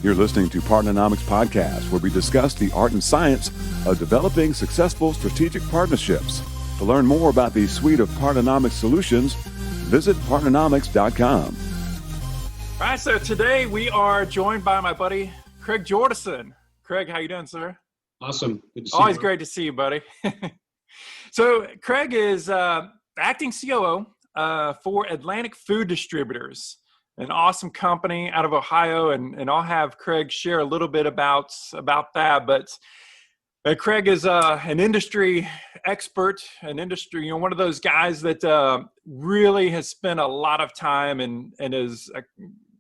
You're listening to Partnernomics Podcast, where we discuss the art and science of developing successful strategic partnerships. To learn more about the suite of Partnernomics solutions, visit partnernomics.com. All right, so today we are joined by my buddy, Craig Jordison. Craig, how you doing, sir? Awesome. Good to see you. Always great to see you, buddy. So Craig is acting COO for Atlantic Food Distributors, an awesome company out of Ohio, and I'll have Craig share a little bit about that. But Craig is an industry expert, one of those guys that really has spent a lot of time and has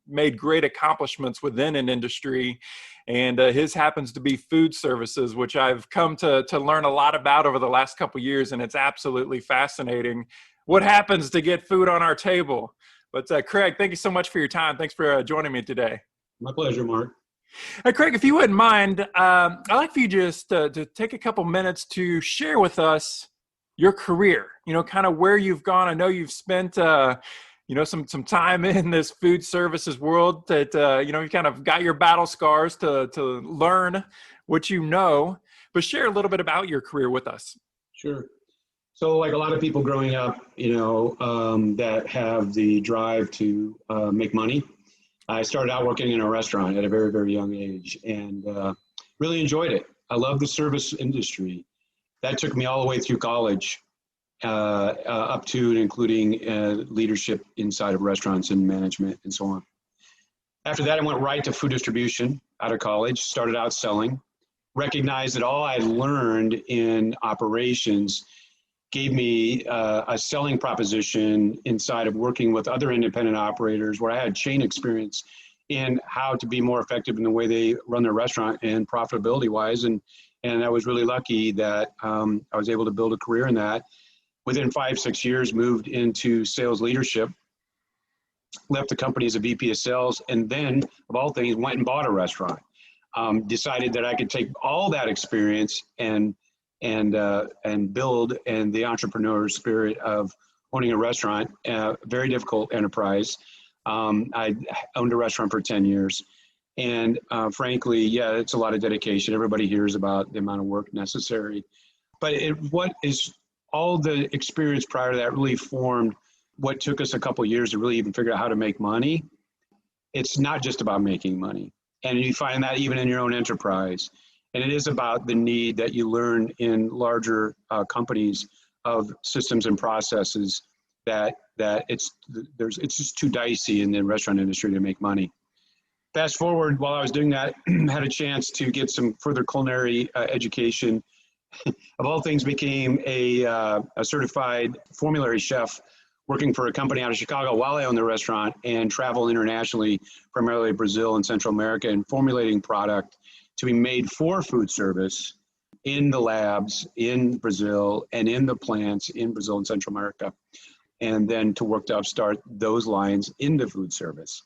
made great accomplishments within an industry. And his happens to be food services, which I've come to learn a lot about over the last couple of years. And it's absolutely fascinating what happens to get food on our table. But Craig, thank you so much for your time. Thanks for joining me today. My pleasure, Mark. Craig, if you wouldn't mind, I'd like for you just to take a couple minutes to share with us your career, kind of where you've gone. I know you've spent some time in this food services world that, you kind of got your battle scars to learn what you know, but share a little bit about your career with us. Sure. So like a lot of people growing up, that have the drive to make money, I started out working in a restaurant at a very, very young age and really enjoyed it. I love the service industry. That took me all the way through college. Up to and including leadership inside of restaurants and management and so on. After that, I went right to food distribution out of college, started out selling, recognized that all I learned in operations gave me a selling proposition inside of working with other independent operators where I had chain experience in how to be more effective in the way they run their restaurant and profitability wise. And I was really lucky that I was able to build a career in that. Within 5-6 years, moved into sales leadership, left the company as a VP of sales, and then, of all things, went and bought a restaurant. Decided that I could take all that experience and build and the entrepreneur spirit of owning a restaurant, very difficult enterprise. I owned a restaurant for 10 years. And frankly, it's a lot of dedication. Everybody hears about the amount of work necessary. But all the experience prior to that really formed what took us a couple of years to really even figure out how to make money. It's not just about making money. And you find that even in your own enterprise. And it is about the need that you learn in larger companies of systems and processes that it's just too dicey in the restaurant industry to make money. Fast forward, while I was doing that, had a chance to get some further culinary education. Of all things, became a certified formulary chef working for a company out of Chicago while I owned the restaurant and travel internationally, primarily Brazil and Central America, and formulating product to be made for food service in the labs in Brazil and in the plants in Brazil and Central America, and then to work to upstart those lines into food service.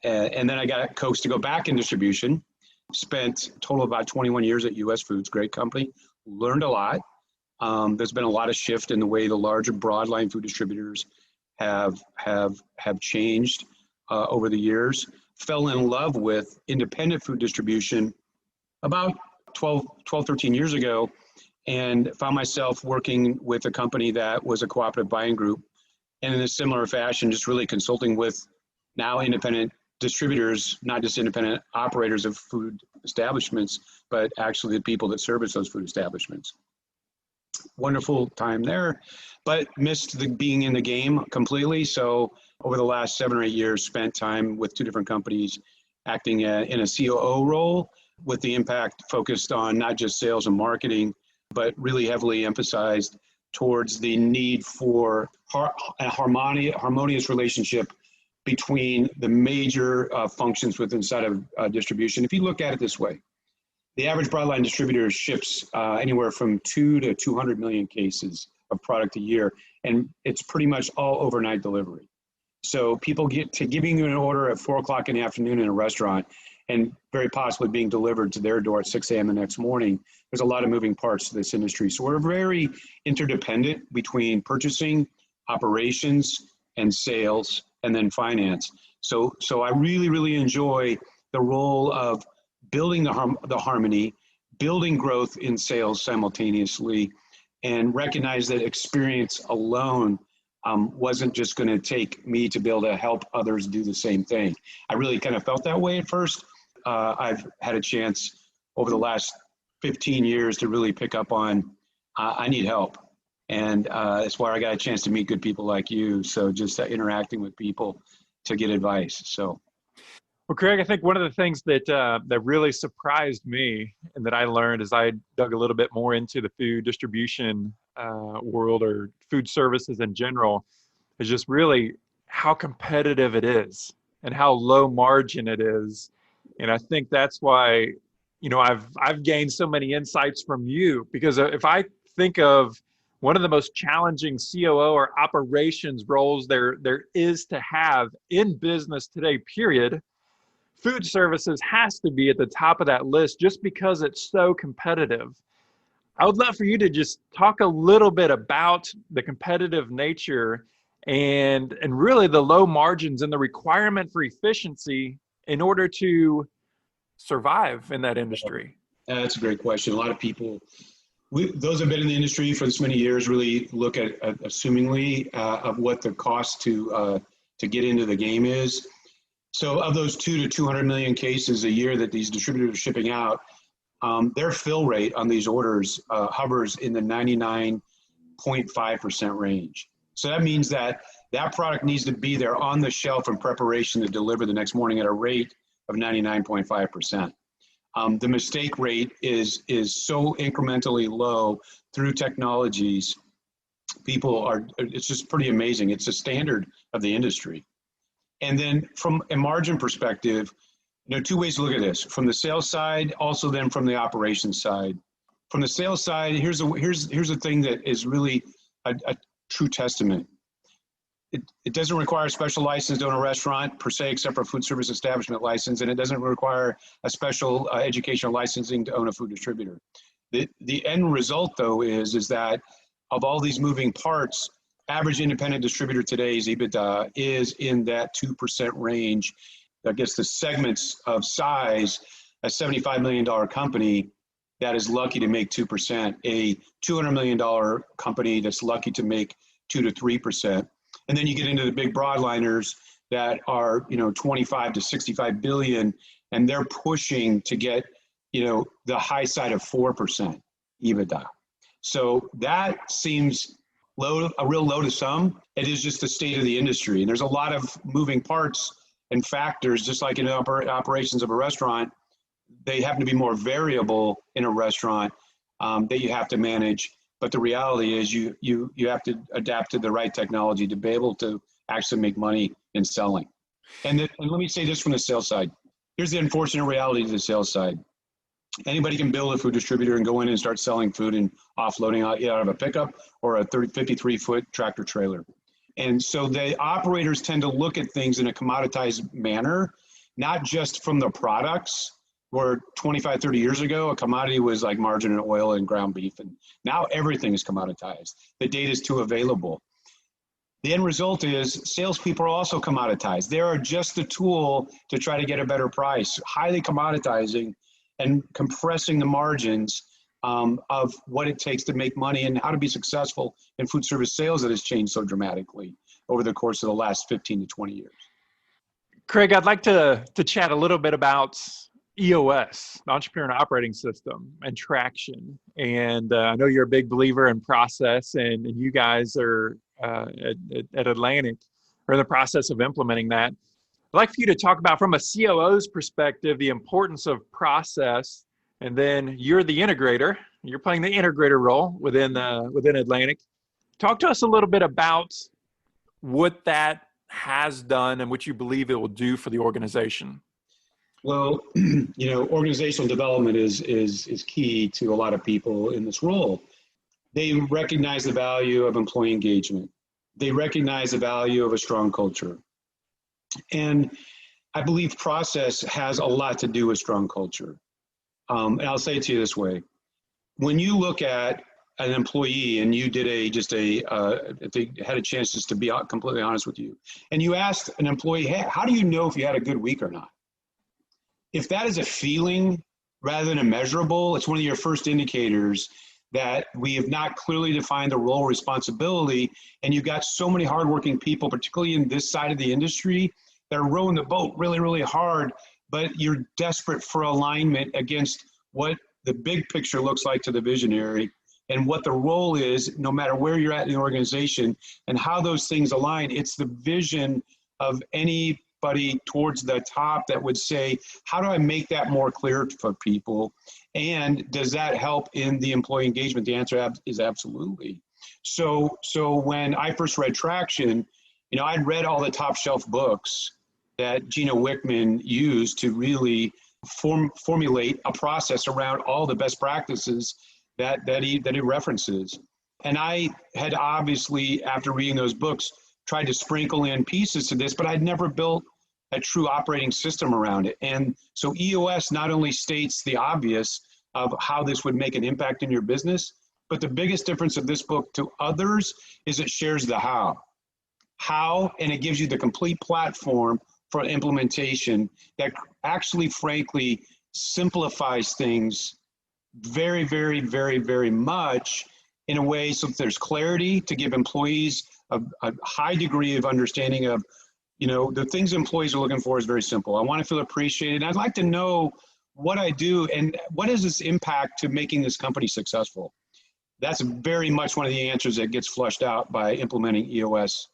And then I got coaxed to go back in distribution, spent a total of about 21 years at US Foods, great company. Learned a lot. There's been a lot of shift in the way the larger broadline food distributors have changed over the years. Fell in love with independent food distribution about 13 years ago, and found myself working with a company that was a cooperative buying group, and in a similar fashion, just really consulting with now independent distributors, not just independent operators of food establishments, but actually the people that service those food establishments. Wonderful time there, but missed being in the game completely. So over the last 7 or 8 years, spent time with 2 different companies acting in a COO role with the impact focused on not just sales and marketing, but really heavily emphasized towards the need for a harmonious relationship between the major functions within inside of distribution. If you look at it this way, the average broadline distributor ships anywhere from 2 to 200 million cases of product a year, and it's pretty much all overnight delivery. So people get to giving you an order at 4 o'clock in the afternoon in a restaurant and very possibly being delivered to their door at 6 a.m. the next morning. There's a lot of moving parts to this industry. So we're very interdependent between purchasing, operations, and sales, and then finance. So I really, really enjoy the role of building the harmony, building growth in sales simultaneously, and recognize that experience alone wasn't just going to take me to be able to help others do the same thing. I really kind of felt that way at first. I've had a chance over the last 15 years to really pick up on, I need help. And that's why I got a chance to meet good people like you. So just interacting with people to get advice. So. Well, Craig, I think one of the things that that really surprised me and that I learned as I dug a little bit more into the food distribution world, or food services in general, is just really how competitive it is and how low margin it is. And I think that's why, I've gained so many insights from you, because if I think of one of the most challenging COO or operations roles there is to have in business today, period, food services has to be at the top of that list just because it's so competitive. I would love for you to just talk a little bit about the competitive nature and really the low margins and the requirement for efficiency in order to survive in that industry. That's a great question. A lot of people, those who have been in the industry for this many years, really look at assumingly of what the cost to get into the game is. So of those 2 to 200 million cases a year that these distributors are shipping out, their fill rate on these orders hovers in the 99.5% range. So that means that product needs to be there on the shelf in preparation to deliver the next morning at a rate of 99.5%. The mistake rate is so incrementally low through technologies. It's just pretty amazing. It's a standard of the industry. And then from a margin perspective, two ways to look at this: from the sales side, also then from the operations side. From the sales side, here's a thing that is really a true testament. It doesn't require a special license to own a restaurant per se, except for a food service establishment license, and it doesn't require a special educational licensing to own a food distributor. The end result, though, is that of all these moving parts, average independent distributor today's EBITDA is in that 2% range. I guess the segments of size, a $75 million company that is lucky to make 2%, a $200 million company that's lucky to make 2 to 3%. And then you get into the big broadliners that are, 25 to 65 billion, and they're pushing to get, the high side of 4% EBITDA. So that seems low, a real low to some. It is just the state of the industry. And there's a lot of moving parts and factors, just like in operations of a restaurant. They happen to be more variable in a restaurant that you have to manage. But the reality is you have to adapt to the right technology to be able to actually make money in selling. And let me say this from the sales side. Here's the unfortunate reality to the sales side. Anybody can build a food distributor and go in and start selling food and offloading out of a pickup or a 53-foot tractor trailer. And so the operators tend to look at things in a commoditized manner, not just from the products, where 25, 30 years ago, a commodity was like margarine and oil and ground beef. And now everything is commoditized. The data is too available. The end result is salespeople are also commoditized. They are just the tool to try to get a better price, highly commoditizing and compressing the margins of what it takes to make money and how to be successful in food service sales that has changed so dramatically over the course of the last 15 to 20 years. Craig, I'd like to chat a little bit about EOS, the Entrepreneur Operating System, and traction. And I know you're a big believer in process, and you guys are at Atlantic are in the process of implementing that. I'd like for you to talk about, from a COO's perspective, the importance of process, and then you're the integrator. You're playing the integrator role within Atlantic. Talk to us a little bit about what that has done and what you believe it will do for the organization. Well, organizational development is key to a lot of people in this role. They recognize the value of employee engagement. They recognize the value of a strong culture. And I believe process has a lot to do with strong culture. And I'll say it to you this way. When you look at an employee and you did if they had a chance just to be completely honest with you, and you asked an employee, hey, how do you know if you had a good week or not? if that is a feeling rather than a measurable, it's one of your first indicators that we have not clearly defined the role responsibility. And you've got so many hardworking people, particularly in this side of the industry, that are rowing the boat really, really hard, but you're desperate for alignment against what the big picture looks like to the visionary and what the role is, no matter where you're at in the organization and how those things align. It's the vision of anybody towards the top that would say, how do I make that more clear for people? And does that help in the employee engagement? The answer is absolutely. So when I first read Traction, I'd read all the top shelf books that Gino Wickman used to really formulate a process around all the best practices that he references. And I had obviously, after reading those books, tried to sprinkle in pieces to this, but I'd never built a true operating system around it. And so EOS not only states the obvious of how this would make an impact in your business, but the biggest difference of this book to others is it shares the how. How, and it gives you the complete platform for implementation that actually, frankly, simplifies things very, very, very, very much in a way so that there's clarity to give employees a high degree of understanding of, the things employees are looking for is very simple. I want to feel appreciated. I'd like to know what I do and what is this impact to making this company successful. That's very much one of the answers that gets flushed out by implementing EOS,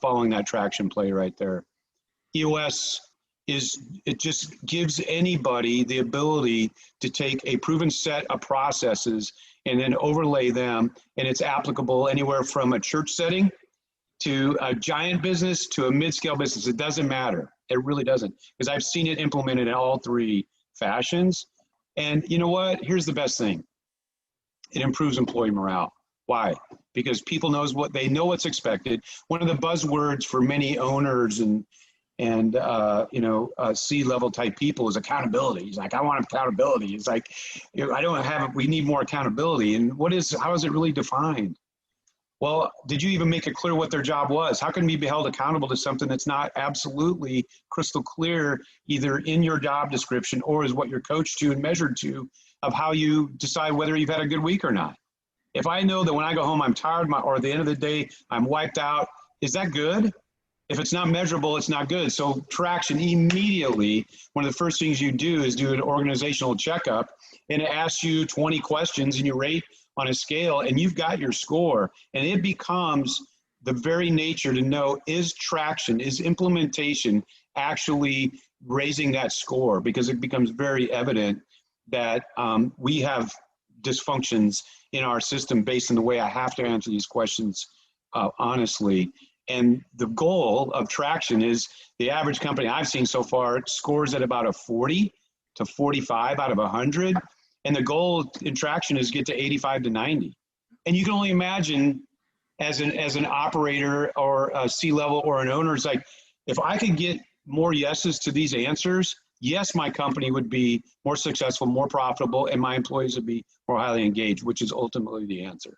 following that Traction play right there. EOS it just gives anybody the ability to take a proven set of processes and then overlay them, and it's applicable anywhere from a church setting to a giant business to a mid-scale business. It doesn't matter. It really doesn't, because I've seen it implemented in all three fashions. And you know what? Here's the best thing. It improves employee morale. Why? Because people know what's expected. One of the buzzwords for many owners and C-level type people is accountability. He's like, I want accountability. It's like, I don't have it. We need more accountability. And how is it really defined? Well, did you even make it clear what their job was? How can we be held accountable to something that's not absolutely crystal clear, either in your job description or is what you're coached to and measured to of how you decide whether you've had a good week or not? If I know that when I go home, I'm tired or at the end of the day, I'm wiped out, is that good? If it's not measurable, it's not good. So Traction immediately, one of the first things you do is do an organizational checkup, and it asks you 20 questions and you rate on a scale and you've got your score. And it becomes the very nature to know, is Traction, is implementation actually raising that score? Because it becomes very evident that we have dysfunctions in our system based on the way I have to answer these questions honestly. And the goal of Traction is the average company I've seen so far scores at about a 40 to 45 out of 100. And the goal in Traction is get to 85 to 90. And you can only imagine as an operator or a C-level or an owner, it's like, if I could get more yeses to these answers, yes, my company would be more successful, more profitable, and my employees would be more highly engaged, which is ultimately the answer.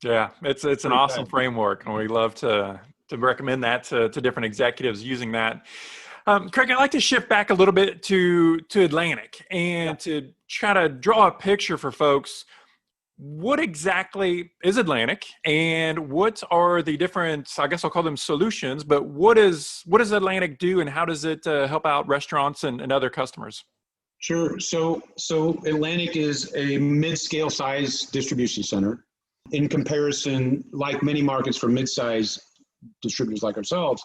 Yeah, it's an awesome framework, and we love to recommend that to different executives using that. Craig, I'd like to shift back a little bit to Atlantic and to try to draw a picture for folks. What exactly is Atlantic, and what are the different, I guess I'll call them solutions, but what does Atlantic do, and how does it help out restaurants and other customers? Sure. So Atlantic is a mid-scale size distribution center. In comparison, like many markets for mid-size distributors like ourselves,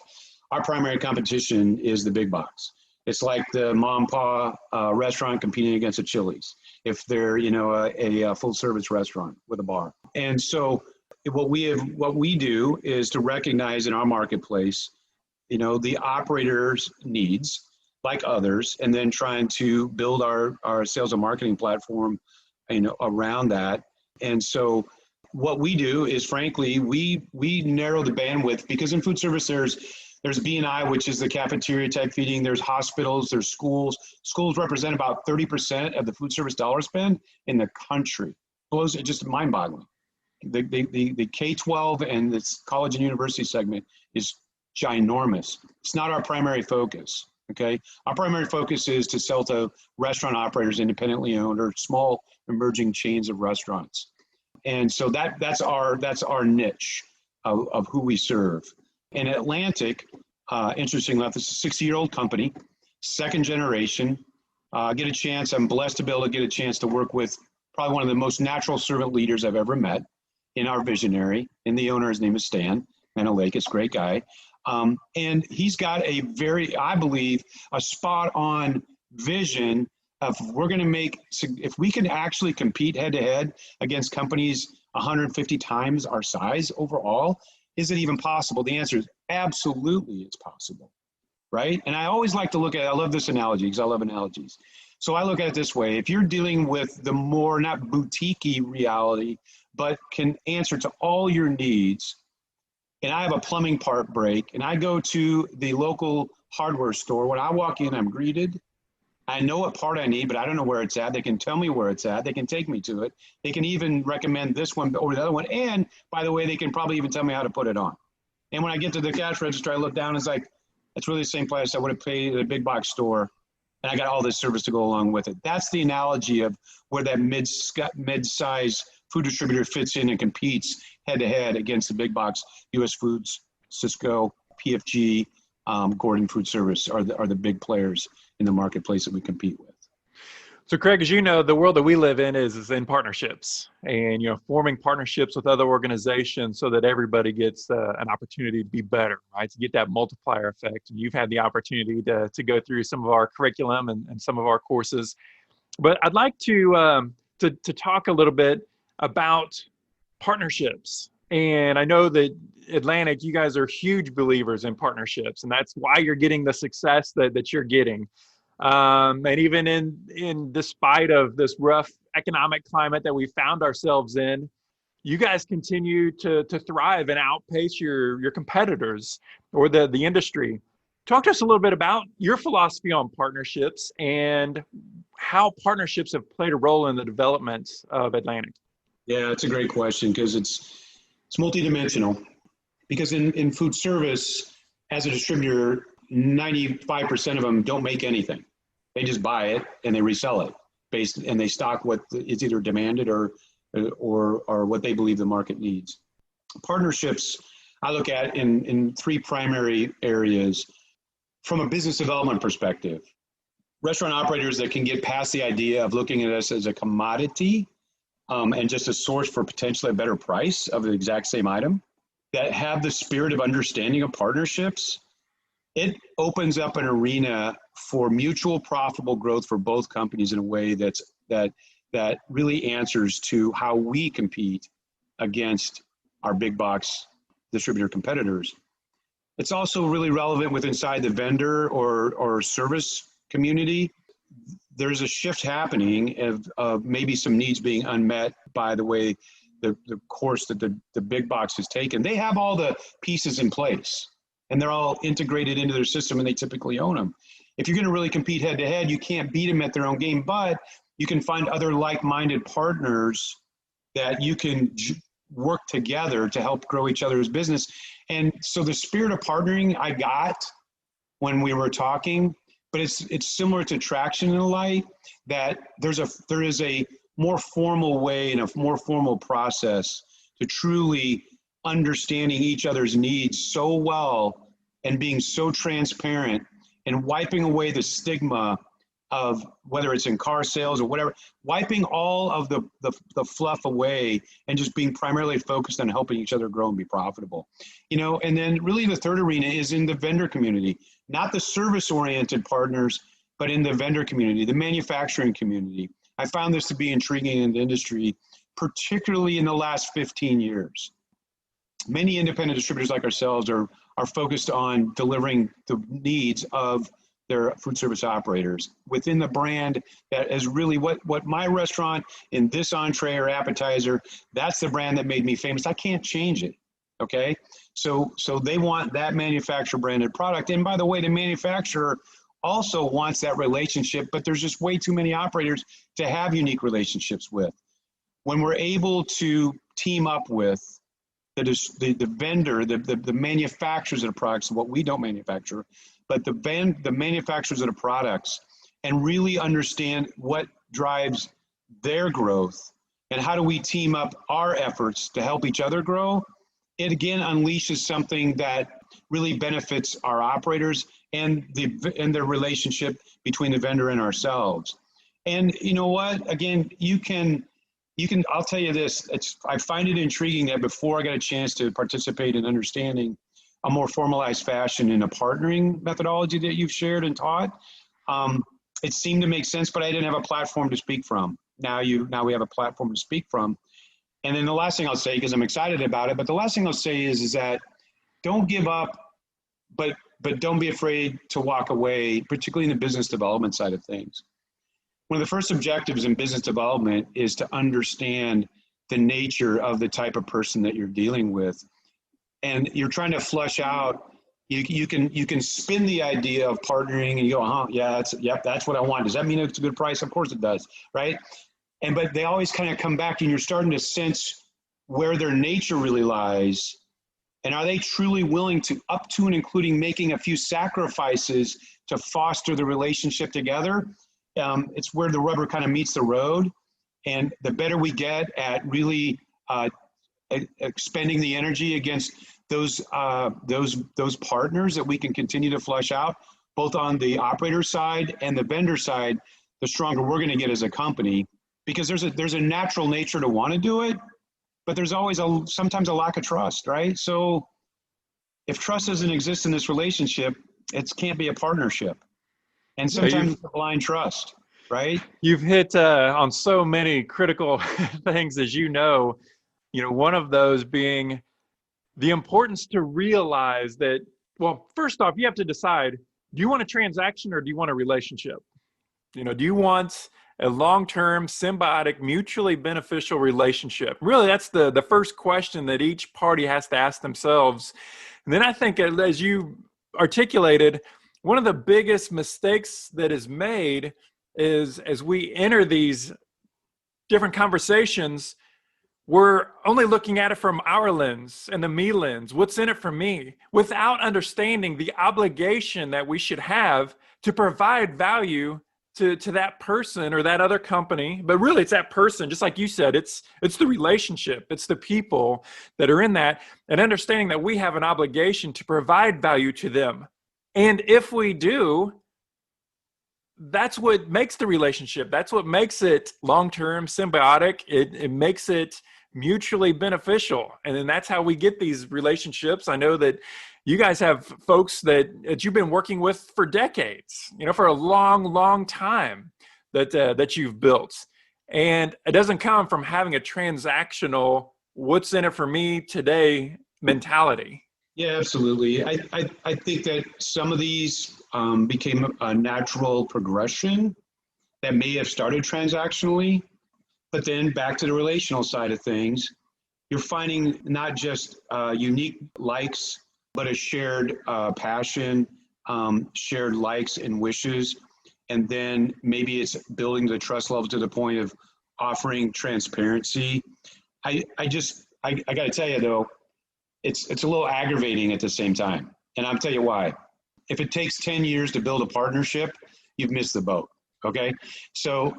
our primary competition is the big box. It's like the mom and pop restaurant competing against a Chili's, if they're a full service restaurant with a bar. And so what we do is to recognize in our marketplace, the operator's needs like others, and then trying to build our sales and marketing platform, around that. And so what we do is, frankly, we narrow the bandwidth, because in food service there's B&I, which is the cafeteria type feeding. There's hospitals, there's schools. Schools represent about 30% of the food service dollar spend in the country. It's just mind-boggling. The K-12 and this college and university segment is ginormous. It's not our primary focus. Okay. Our primary focus is to sell to restaurant operators, independently owned or small emerging chains of restaurants. And so that's our niche of who we serve. And Atlantic, interestingly enough, this is a 60-year-old company, second generation. I'm blessed to be able to get a chance to work with probably one of the most natural servant leaders I've ever met in our visionary. And the owner, his name is Stan Manalakis, great guy. And he's got I believe, a spot on vision of if we can actually compete head to head against companies 150 times our size overall, is it even possible? The answer is absolutely it's possible, right? And I always like to look at, I love this analogy because I love analogies. So I look at it this way: if you're dealing with the more, not boutique-y reality, but can answer to all your needs, and I have a plumbing part break, and I go to the local hardware store, when I walk in, I'm greeted. I know what part I need, but I don't know where it's at. They can tell me where it's at. They can take me to it. They can even recommend this one over the other one. And by the way, they can probably even tell me how to put it on. And when I get to the cash register, I look down, it's like, it's really the same price I would have paid at a big box store. And I got all this service to go along with it. That's the analogy of where that mid-size food distributor fits in and competes head to head against the big box. US Foods, Cisco, PFG, Gordon Food Service are the big players in the marketplace that we compete with. So Craig, as you know, the world that we live in is in partnerships, and forming partnerships with other organizations so that everybody gets an opportunity to be better, right? To get that multiplier effect. And you've had the opportunity to go through some of our curriculum and some of our courses. But I'd like to talk a little bit about partnerships. And I know that Atlantic, you guys are huge believers in partnerships, and that's why you're getting the success that you're getting. And even in despite of this rough economic climate that we found ourselves in, you guys continue to thrive and outpace your competitors or the industry. Talk to us a little bit about your philosophy on partnerships and how partnerships have played a role in the development of Atlantic. Yeah, it's a great question because it's multidimensional. Because in food service, as a distributor, 95% of them don't make anything. They just buy it and they resell it and they stock what is either demanded or what they believe the market needs. Partnerships, I look at in three primary areas. From a business development perspective, restaurant operators that can get past the idea of looking at us as a commodity and just a source for potentially a better price of the exact same item, that have the spirit of understanding of partnerships, it opens up an arena for mutual profitable growth for both companies in a way that really answers to how we compete against our big box distributor competitors. It's also really relevant with inside the vendor or service community. There's a shift happening of maybe some needs being unmet by the way the course that the big box has taken. They have all the pieces in place and they're all integrated into their system and they typically own them. If you're going to really compete head to head, you can't beat them at their own game, but you can find other like-minded partners that you can work together to help grow each other's business. And so the spirit of partnering I got when we were talking, but it's similar to Traction and the Light, that there is a more formal way and a more formal process to truly understanding each other's needs so well and being so transparent and wiping away the stigma of whether it's in car sales or whatever, wiping all of the fluff away and just being primarily focused on helping each other grow and be profitable. And then really the third arena is in the vendor community, not the service-oriented partners, but in the vendor community, the manufacturing community. I found this to be intriguing in the industry, particularly in the last 15 years. Many independent distributors like ourselves are focused on delivering the needs of their food service operators within the brand that is really what my restaurant in this entree or appetizer, that's the brand that made me famous. I can't change it, okay? So they want that manufacturer branded product. And by the way, the manufacturer also wants that relationship, but there's just way too many operators to have unique relationships with. When we're able to team up with the vendor, the manufacturers of the products, what we don't manufacture, but the manufacturers of the products, and really understand what drives their growth and how do we team up our efforts to help each other grow. It again unleashes something that really benefits our operators and the relationship between the vendor and ourselves. And you know what? Again, you can. I'll tell you this. I find it intriguing that before I got a chance to participate in understanding a more formalized fashion in a partnering methodology that you've shared and taught, it seemed to make sense, but I didn't have a platform to speak from. Now we have a platform to speak from. And then the last thing I'll say, because I'm excited about it, but the last thing I'll say is that don't give up, but don't be afraid to walk away, particularly in the business development side of things. One of the first objectives in business development is to understand the nature of the type of person that you're dealing with. And you're trying to flush out, you can spin the idea of partnering and you go, yeah, that's what I want. Does that mean it's a good price? Of course it does, right? But they always kind of come back and you're starting to sense where their nature really lies. And are they truly willing to, up to and including making a few sacrifices to foster the relationship together? It's where the rubber kind of meets the road. And the better we get at really expending the energy against those partners that we can continue to flush out, both on the operator side and the vendor side, the stronger we're going to get as a company. Because there's a natural nature to want to do it, but there's always sometimes a lack of trust, right? So if trust doesn't exist in this relationship, it can't be a partnership. And sometimes it's a blind trust, right? You've hit on so many critical things, as you know, one of those being the importance to realize that, well, first off, you have to decide, do you want a transaction or do you want a relationship? Do you want a long-term, symbiotic, mutually beneficial relationship? Really, that's the first question that each party has to ask themselves. And then I think, as you articulated, one of the biggest mistakes that is made is as we enter these different conversations, we're only looking at it from our lens and the me lens. What's in it for me? Without understanding the obligation that we should have to provide value to that person or that other company. But really, it's that person, just like you said, it's the relationship, it's the people that are in that, and understanding that we have an obligation to provide value to them. And if we do, that's what makes the relationship. That's what makes it long-term, symbiotic. It makes it mutually beneficial. And then that's how we get these relationships. I know that you guys have folks that you've been working with for decades, for a long, long time that you've built. And it doesn't come from having a transactional, what's in it for me today mentality. Yeah, absolutely. I think that some of these became a natural progression that may have started transactionally, but then back to the relational side of things, you're finding not just unique likes, but a shared passion, shared likes and wishes. And then maybe it's building the trust level to the point of offering transparency. I got to tell you though, it's a little aggravating at the same time. And I'll tell you why. If it takes 10 years to build a partnership, you've missed the boat. Okay. So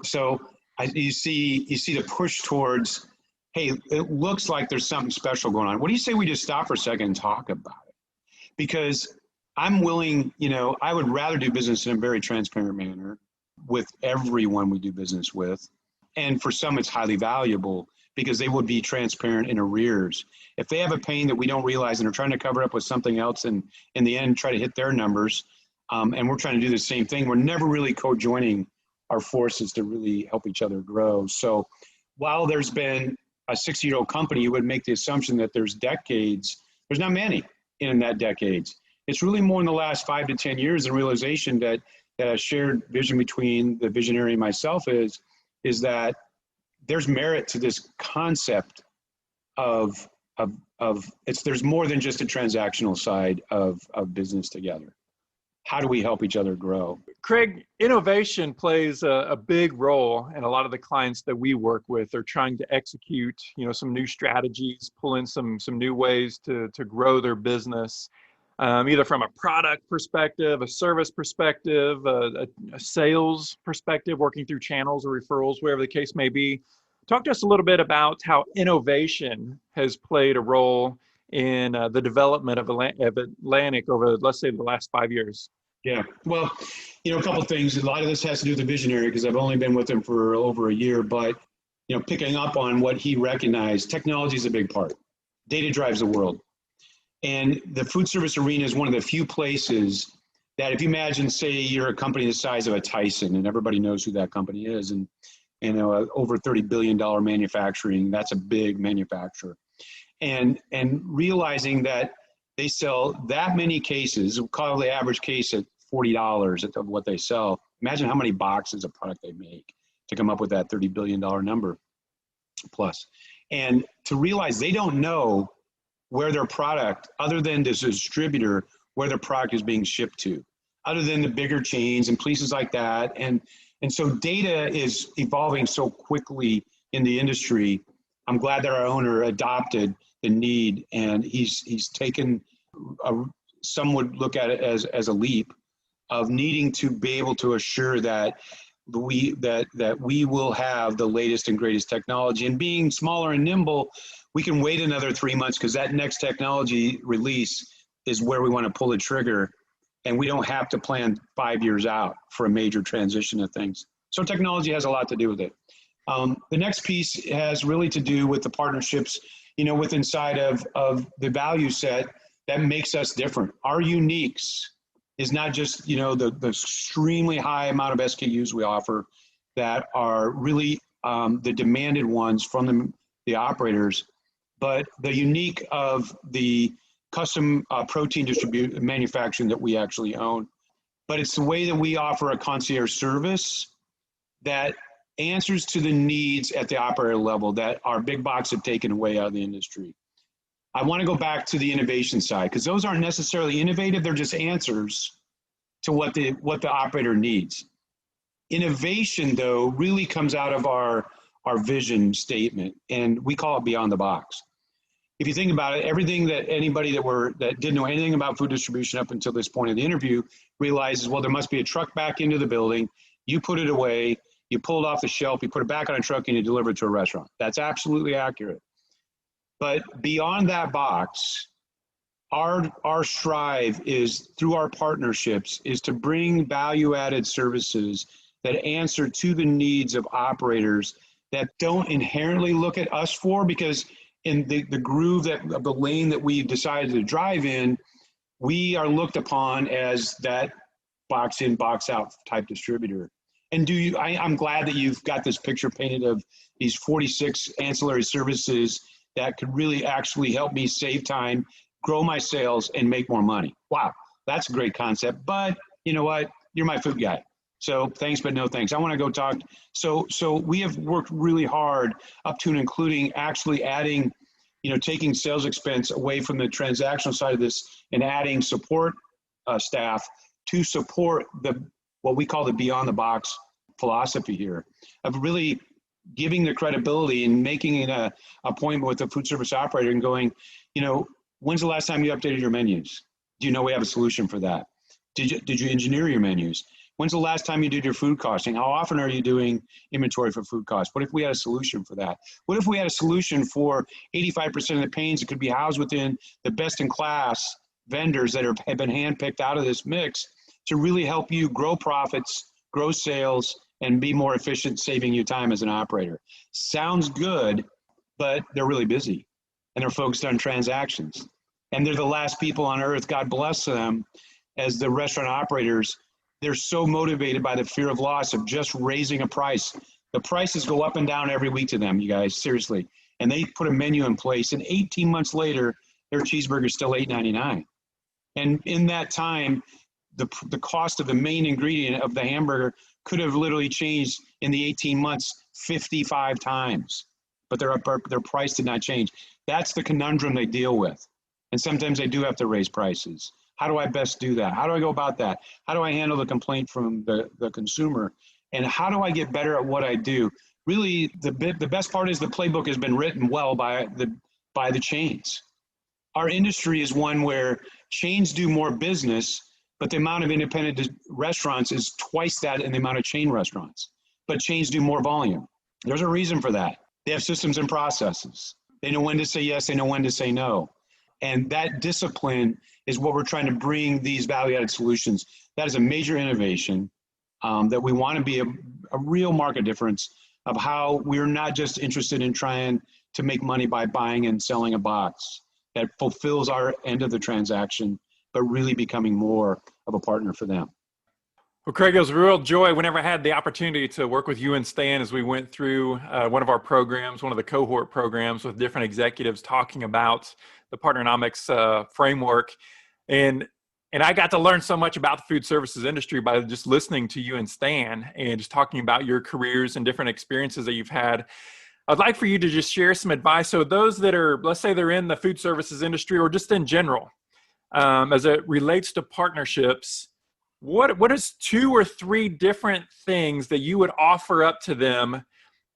you see the push towards, hey, it looks like there's something special going on. What do you say we just stop for a second and talk about it? Because I'm willing, I would rather do business in a very transparent manner with everyone we do business with. And for some, it's highly valuable because they would be transparent in arrears. If they have a pain that we don't realize and are trying to cover up with something else and in the end try to hit their numbers, and we're trying to do the same thing, we're never really co-joining our forces to really help each other grow. So while there's been a 60-year-old company, you would make the assumption that there's decades. There's not many in that decades. It's really more in the last 5 to 10 years, the realization that a shared vision between the visionary and myself is that there's merit to this concept of there's more than just a transactional side of business together. How do we help each other grow? Craig, innovation plays a big role in a lot of the clients that we work with. They're trying to execute, some new strategies, pull in some new ways to grow their business. either from a product perspective, a service perspective, a sales perspective, working through channels or referrals, wherever the case may be. Talk to us a little bit about how innovation has played a role in the development of Atlantic over, let's say, the last 5 years. Yeah, well, a couple of things. A lot of this has to do with the visionary because I've only been with him for over a year, but picking up on what he recognized, technology is a big part. Data drives the world. And the food service arena is one of the few places that if you imagine, say you're a company the size of a Tyson, and everybody knows who that company is, and over $30 billion manufacturing, that's a big manufacturer. And realizing that they sell that many cases, we'll call the average case at $40 of what they sell. Imagine how many boxes of product they make to come up with that $30 billion number plus. And to realize they don't know where their product, other than this distributor, where their product is being shipped to, other than the bigger chains and places like that. And so data is evolving so quickly in the industry. I'm glad that our owner adopted the need, and he's taken some would look at it as a leap of needing to be able to assure that we will have the latest and greatest technology. And being smaller and nimble, we can wait another 3 months because that next technology release is where we want to pull the trigger, and we don't have to plan 5 years out for a major transition of things. So technology has a lot to do with it. The next piece has really to do with the partnerships, with inside of the value set that makes us different. Our uniques is not just, the extremely high amount of SKUs we offer that are really the demanded ones from the operators, but the unique of the custom protein manufacturing that we actually own. But it's the way that we offer a concierge service that answers to the needs at the operator level that our big box have taken away out of the industry. I want to go back to the innovation side because those aren't necessarily innovative. They're just answers to what the operator needs. Innovation, though, really comes out of our vision statement, and we call it beyond the box. If you think about it, everything that anybody that didn't know anything about food distribution up until this point in the interview realizes, well, there must be a truck back into the building. You put it away, you pull it off the shelf, you put it back on a truck, and you deliver it to a restaurant. That's absolutely accurate. But beyond that box, our strive is, through our partnerships, is to bring value-added services that answer to the needs of operators that don't inherently look at us for, because in the groove of the lane that we decided to drive in, we are looked upon as that box in, box out type distributor. And I'm glad that you've got this picture painted of these 46 ancillary services that could really actually help me save time, grow my sales, and make more money. Wow, that's a great concept. But you know what? You're my food guy. So thanks, but no thanks. I want to go talk. So we have worked really hard up to and including actually adding, taking sales expense away from the transactional side of this and adding support staff to support what we call the beyond the box philosophy here of really giving the credibility and making an appointment with the food service operator and going, when's the last time you updated your menus? Do you know we have a solution for that? Did you engineer your menus? When's the last time you did your food costing? How often are you doing inventory for food costs? What if we had a solution for that? What if we had a solution for 85% of the pains that could be housed within the best-in-class vendors that have been handpicked out of this mix to really help you grow profits, grow sales, and be more efficient, saving you time as an operator? Sounds good, but they're really busy, and they're focused on transactions. And they're the last people on earth, God bless them, as the restaurant operators. They're so motivated by the fear of loss of just raising a price. The prices go up and down every week to them, you guys, seriously. And they put a menu in place, and 18 months later, their cheeseburger's still $8.99. And in that time, the cost of the main ingredient of the hamburger could have literally changed in the 18 months 55 times, but their price did not change. That's the conundrum they deal with. And sometimes they do have to raise prices. How do I best do that? How do I go about that? How do I handle the complaint from the consumer? And how do I get better at what I do? Really, the best part is the playbook has been written well by the chains. our industry is one where chains do more business, but the amount of independent restaurants is twice that in the amount of chain restaurants. But chains do more volume. There's a reason for that. They have systems and processes. They know when to say yes, they know when to say no. And that discipline is what we're trying to bring these value-added solutions. That is a major innovation that we want to be a real market difference of how we're not just interested in trying to make money by buying and selling a box that fulfills our end of the transaction, but really becoming more of a partner for them. Well, Craig, it was a real joy whenever I had the opportunity to work with you and Stan as we went through one of our programs, one of the cohort programs with different executives talking about the Partnernomics framework. And I got to learn so much about the food services industry by just listening to you and Stan and just talking about your careers and different experiences that you've had. I'd like for you to just share some advice. So those that are, let's say they're in the food services industry or just in general, as it relates to partnerships, what is 2 or 3 different things that you would offer up to them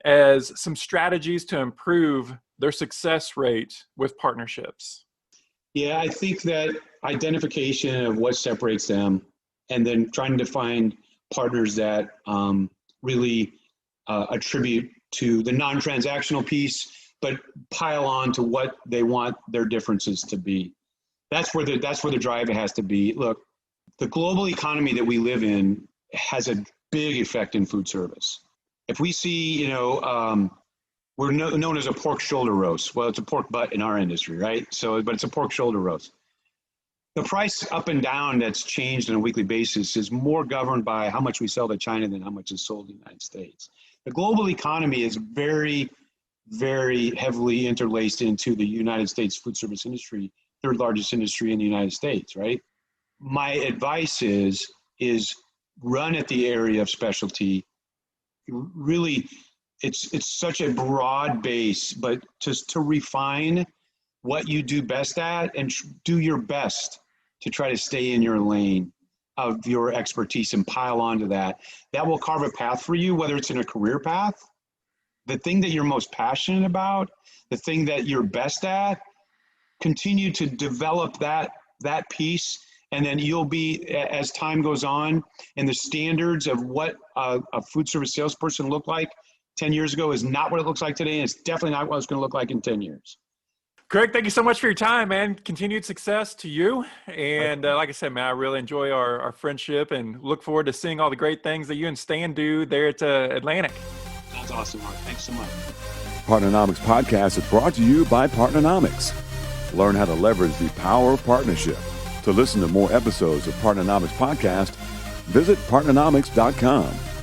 as some strategies to improve their success rate with partnerships? Yeah, I think that identification of what separates them and then trying to find partners that really attribute to the non-transactional piece, but pile on to what they want their differences to be. That's where the drive has to be. Look, the global economy that we live in has a big effect in food service. If we see, we're known as a pork shoulder roast. Well, it's a pork butt in our industry, right? But it's a pork shoulder roast. The price up and down that's changed on a weekly basis is more governed by how much we sell to China than how much is sold in the United States. The global economy is very, very heavily interlaced into the United States food service industry, third largest industry in the United States, right? My advice is run at the area of specialty. Really, it's such a broad base, but just to refine what you do best at and do your best to try to stay in your lane of your expertise and pile onto that. That will carve a path for you, whether it's in a career path, the thing that you're most passionate about, the thing that you're best at, continue to develop that piece. And then you'll be, as time goes on, and the standards of what a food service salesperson looked like 10 years ago is not what it looks like today. And it's definitely not what it's going to look like in 10 years. Craig, thank you so much for your time, man. Continued success to you. And like I said, man, I really enjoy our friendship and look forward to seeing all the great things that you and Stan do there at Atlantic. That's awesome, Mark. Thanks so much. Partnernomics Podcast is brought to you by Partnernomics. Learn how to leverage the power of partnership. To listen to more episodes of Partnernomics Podcast, visit partnernomics.com.